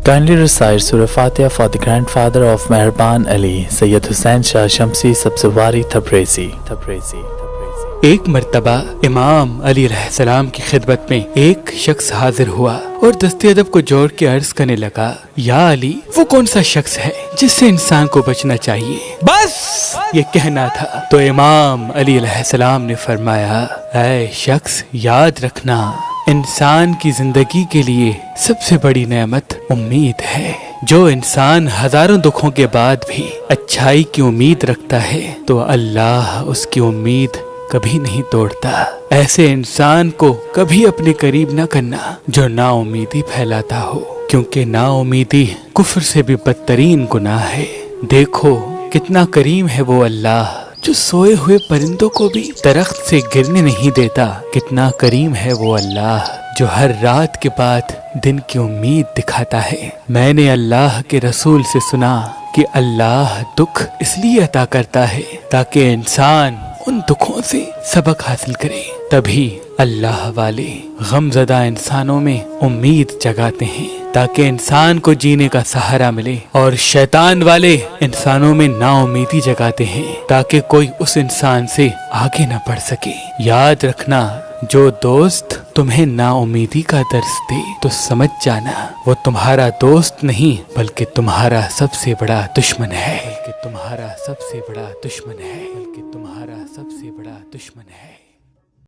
Kindly recite Surah Fatiha for the grandfather of Meherban Ali, Sayyid Hussain Shah Shamsi Sabzawari Tabrizi. ایک مرتبہ امام علی علیہ السلام کی خدمت میں ایک شخص حاضر ہوا اور دست ادب کو جوڑ کے عرض کرنے لگا، یا علی، وہ کون سا شخص ہے جس سے انسان کو بچنا چاہیے؟ بس یہ کہنا تھا تو امام علی علیہ السلام نے فرمایا، اے شخص، یاد رکھنا، انسان کی زندگی کے لیے سب سے بڑی نعمت امید ہے۔ جو انسان ہزاروں دکھوں کے بعد بھی اچھائی کی امید رکھتا ہے تو اللہ اس کی امید کبھی نہیں توڑتا۔ ایسے انسان کو کبھی اپنے قریب نہ کرنا جو نا امیدی پھیلاتا ہو، کیونکہ نا امیدی کفر سے بھی بدترین گناہ ہے۔ دیکھو کتنا کریم ہے وہ اللہ جو سوئے ہوئے پرندوں کو بھی درخت سے گرنے نہیں دیتا۔ کتنا کریم ہے وہ اللہ جو ہر رات کے بعد دن کی امید دکھاتا ہے۔ میں نے اللہ کے رسول سے سنا کہ اللہ دکھ اس لیے عطا کرتا ہے تاکہ انسان ان دکھوں سے سبق حاصل کرے۔ تبھی اللہ والے غم زدہ انسانوں میں امید جگاتے ہیں تاکہ انسان کو جینے کا سہارا ملے، اور شیطان والے انسانوں میں نا امیدی جگاتے ہیں تاکہ کوئی اس انسان سے آگے نہ بڑھ سکے۔ یاد رکھنا، جو دوست تمہیں نا امیدی کا درس دے تو سمجھ جانا وہ تمہارا دوست نہیں بلکہ تمہارا سب سے بڑا دشمن ہے۔ تمہارا سب سے بڑا دشمن ہے۔